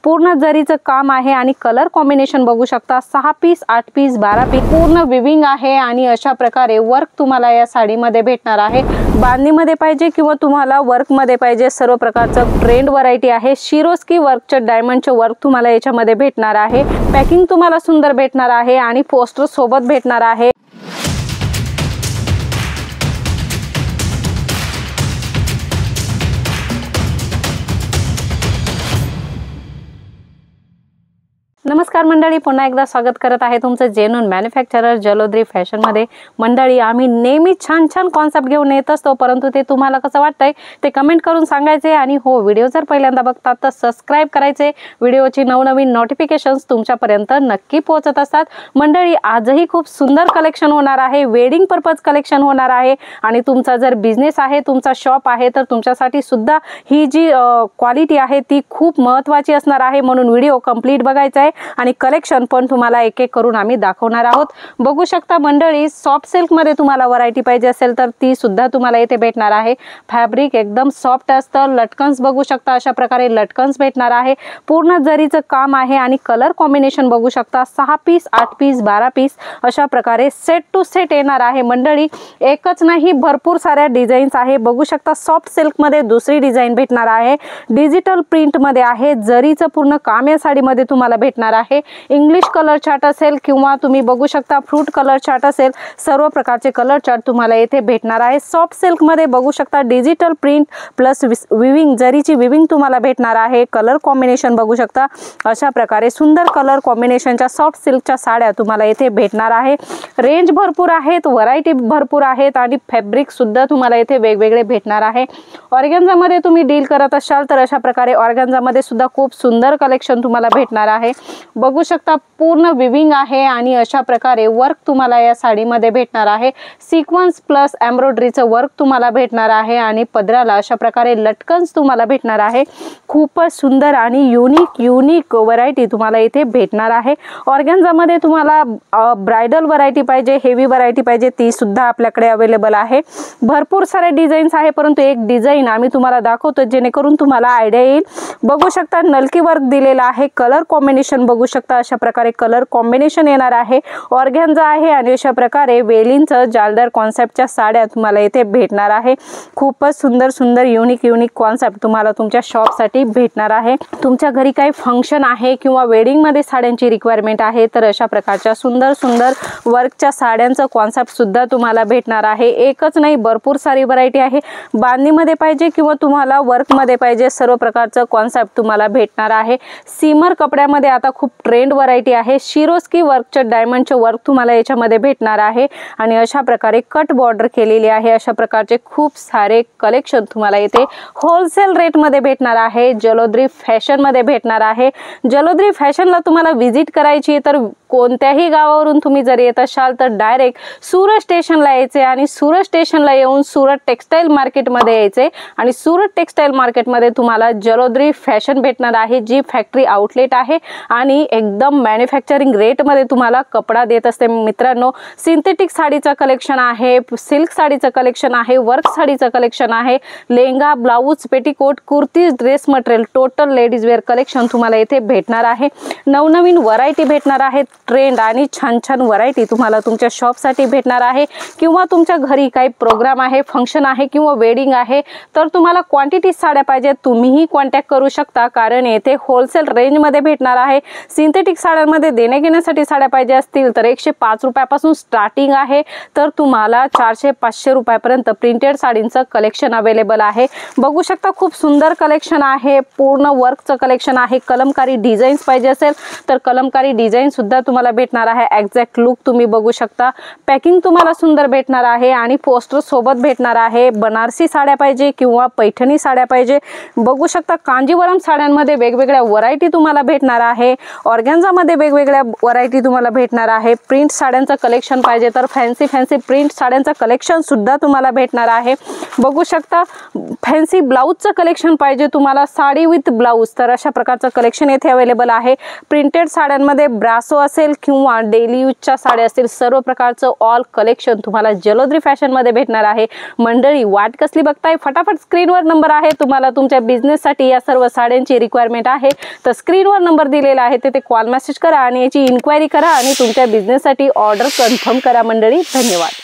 पूर्ण जरीचं काम आहे आणि कलर कॉम्बिनेशन बघू शकता। 6 पीस 8 पीस 12 पीस पूर्ण विविंग आहे आणि अशा प्रकारे वर्क तुम्हाला या साडीमध्ये भेटणार आहे। बांधणीमध्ये पाहिजे किंवा तुम्हाला वर्कमध्ये पाहिजे, सर्व प्रकारचं ट्रेंड व्हरायटी आहे। शिरोस्की वर्कचं डायमंडचे वर्क तुम्हाला याच्यामध्ये भेटणार आहे। पॅकिंग तुम्हाला सुंदर भेटणार आहे आणि पोस्टर सोबत भेटणार आहे। नमस्कार मंडळी, पुन्हा एकदा स्वागत करत आहे तुमचं जेन्युइन मॅन्युफॅक्चरर जलोद्री फॅशन मध्ये। मंडळी, आम्ही नेहमी छान छान कॉन्सेप्ट घेऊन येत असतो, परंतु ते तुम्हाला कसं वाटतंय ते कमेंट करून सांगायचे आणि हो, व्हिडिओ जर पहिल्यांदा बघतात तर सबस्क्राइब करायचे। व्हिडिओची नवनवीन नोटिफिकेशन्स तुमच्यापर्यंत नक्की पोहोचत असतात। मंडळी, आजही खूप सुंदर कलेक्शन होणार आहे, वेडिंग पर्पज कलेक्शन होणार आहे आणि तुमचा जर बिझनेस आहे, तुमचा शॉप आहे, तर तुमच्यासाठी सुद्धा ही जी क्वालिटी आहे ती खूप महत्त्वाची असणार आहे। म्हणून व्हिडिओ कंप्लीट बघायचा आहे आणि कलेक्शन पण तुम्हाला एक एक करून आम्ही दाखवणार आहोत। बघू शकता मंडळी, सॉफ्ट सिल्क मध्ये तुम्हाला व्हरायटी पाहिजे असेल तर ती सुद्धा तुम्हाला इथे भेटणार आहे। फॅब्रिक एकदम सॉफ्ट असतं। लटकन्स बघू शकता, अशा प्रकारे लटकन्स भेटणार आहे। पूर्ण जरीचं काम आहे आणि कलर कॉम्बिनेशन बघू शकता। 6 पीस 8 पीस 12 पीस अशा प्रकारे सेट टू सेट येणार आहे। मंडळी, एकच नाही, भरपूर साऱ्या डिझाईन्स आहे। बघू शकता, सॉफ्ट सिल्क मध्ये दुसरी डिझाइन भेटणार आहे, डिजिटल प्रिंट मध्ये आहे, जरीचं पूर्ण काम या साडीमध्ये तुम्हाला भेटणार आहे। इंग्लिश कलर चार्ट असेल किंवा तुम्ही बघू शकता फ्रूट कलर चार्ट असेल, सर्व प्रकारचे कलर चार्ट तुम्हाला येथे भेटणार आहे। सॉफ्ट सिल्क मध्ये बघू शकता डिजिटल प्रिंट प्लस विविंग, जरीची विविंग तुम्हाला भेटणार आहे। कलर कॉम्बिनेशन बघू शकता, अशा प्रकारे सुंदर कलर कॉम्बिनेशनच्या सॉफ्ट सिल्कच्या साड्या तुम्हाला येथे भेटणार आहे। रेंज भरपूर आहेत, व्हरायटी भरपूर आहेत आणि फॅब्रिक सुद्धा तुम्हाला येथे वेगवेगळे भेटणार आहे। ऑर्गॅन्झा मध्ये तुम्ही डील करत असाल तर अशा प्रकारे ऑर्गॅन्झा मध्ये सुद्धा खूप सुंदर कलेक्शन तुम्हाला भेटणार आहे। बघू शकता, पूर्ण विविंग आहे आणि अशा प्रकारे वर्क तुम्हाला या साडीमध्ये भेटणार आहे। सिक्वेन्स प्लस एम्ब्रॉयडरीचं वर्क तुम्हाला भेटणार आहे आणि पदराला अशा प्रकारे लटकन्स तुम्हाला भेटणार आहे। खूपच सुंदर आणि युनिक व्हरायटी तुम्हाला इथे भेटणार आहे। ऑर्गॅन्झा मध्ये तुम्हाला ब्राइडल व्हरायटी पाहिजे, हेवी व्हरायटी पाहिजे, ती सुद्धा आपल्याकडे अवेलेबल आहे। भरपूर सारे डिझाईन्स आहे, परंतु एक डिझाइन आम्ही तुम्हाला दाखवतो जेणेकरून तुम्हाला आयडिया येईल। बघू शकता, नलकी वर्क दिलेला आहे। कलर कॉम्बिनेशन बघू शकता, अशा प्रकारे कलर कॉम्बिनेशन येणार आहे। ऑर्गॅन्झा आहे आणि अशा प्रकारे वेलींचं जालदार कॉन्सेप्टच्या साड्या तुम्हाला इथे भेटणार आहे। खूपच सुंदर युनिक कॉन्सेप्ट तुम्हाला तुमच्या शॉप साठी भेटणार आहे। तुमच्या घरी काही फंक्शन आहे किंवा वेडिंग मध्ये साड्यांची रिक्वायरमेंट आहे तर अशा प्रकारच्या सुंदर वर्कच्या साड्यांचं कॉन्सेप्ट सुद्धा तुम्हाला भेटणार आहे। एकच नाही, भरपूर सारी व्हरायटी आहे। बांधणीमध्ये पाहिजे किंवा तुम्हाला वर्कमध्ये पाहिजे, सर्व प्रकारचं कॉन्सेप्ट तुम्हाला भेटणार आहे। सीमर कपड्यामध्ये आता खूप ट्रेंड व्हरायटी आहे। शिरोस्की वर्कचं डायमंडचे वर्क तुम्हाला याच्यामध्ये भेटणार आहे आणि अशा प्रकारे कट बॉर्डर केलेली आहे। अशा प्रकारचे खूप सारे कलेक्शन तुम्हाला इथे होलसेल रेट मध्ये भेटणार आहे। जलोद्री फॅशन मध्ये भेटणार आहे। जलोद्री फॅशनला तुम्हाला व्हिजिट करायची तर कोणत्याही गावावरून तुम्ही जर येत असाल तर डायरेक्ट सुरत स्टेशनला यायचे आणि सुरत स्टेशनला येऊन सुरत टेक्सटाईल मार्केट मध्ये यायचे आणि सुरत टेक्सटाईल मार्केट मध्ये तुम्हाला जलोद्री फॅशन भेटणार आहे, जी फॅक्टरी आउटलेट आहे आणि एकदम मॅन्युफॅक्चरिंग रेट मध्ये तुम्हाला कपडा देत असते। मित्रांनो, सिंथेटिक साडीचं कलेक्शन आहे, सिल्क साडीचं कलेक्शन आहे, वर्क साडीचं कलेक्शन आहे, lehenga, blouse, petticoat, kurtis, dress material, total ladies wear collection तुम्हाला इथे भेटणार आहे। नवनवीन व्हरायटी भेटणार आहे, ट्रेंड आणि छान व्हरायटी तुम्हाला तुमच्या शॉप साठी भेटणार आहे। किंवा तुमच्या घरी काही प्रोग्राम आहे, फंक्शन आहे किंवा वेडिंग आहे तर तुम्हाला क्वांटिटी साड्या पाहिजे, तुम्हीही कॉन्टॅक्ट करू शकता, कारण येथे होलसेल रेंज मध्ये भेटणार आहे। सिंथेटिक साड्यांमध्ये देणे घेण्यासाठी साड्या पाहिजे असतील तर 105 रुपयापासून स्टार्टिंग आहे, तर तुम्हाला 400-500 रुपयापर्यंत प्रिंटेड साडींचं कलेक्शन अवेलेबल आहे। बघू शकता, खूप सुंदर कलेक्शन आहे, पूर्ण वर्कचं कलेक्शन आहे। कलमकारी डिझाईन्स पाहिजे असेल तर कलमकारी डिझाईन सुद्धा तुम्हाला भेटणार आहे। एक्झॅक्ट लुक तुम्ही बघू शकता। पॅकिंग तुम्हाला सुंदर भेटणार आहे आणि पोस्टर सोबत भेटणार आहे। बनारसी साड्या पाहिजे किंवा पैठणी साड्या पाहिजे, बघू शकता कांजीवरम साड्यांमध्ये वेगवेगळ्या व्हरायटी तुम्हाला भेटणार आहे। आहे। ऑर्गॅन्झामध्ये वेगवेगळ्या व्हरायटी तुम्हाला भेटणार आहे। प्रिंट साड्यांचं कलेक्शन पाहिजे तर फॅन्सी प्रिंट साड्यांचं कलेक्शन सुद्धा तुम्हाला भेटणार आहे। बघू शकता फॅन्सी ब्लाऊजचं कलेक्शन पाहिजे तुम्हाला साडी विथ ब्लाऊज तर अशा प्रकारचं कलेक्शन येथे अवेलेबल आहे। प्रिंटेड साड्यांमध्ये ब्रासो असेल किंवा डेली यूजच्या साड्या असतील सर्व प्रकारचं ऑल कलेक्शन तुम्हाला जलोद्री फॅशनमध्ये भेटणार आहे। मंडळी वाट कसली बघताय, फटाफट स्क्रीनवर नंबर आहे, तुम्हाला तुमच्या बिझनेससाठी या सर्व साड्यांची रिक्वायरमेंट आहे तर स्क्रीनवर नंबर दिलेला आहे तिथे कॉल मेसेज करा आणि याची इन्क्वायरी करा आणि तुमच्या बिझनेससाठी ऑर्डर कन्फर्म करा। मंडळी धन्यवाद।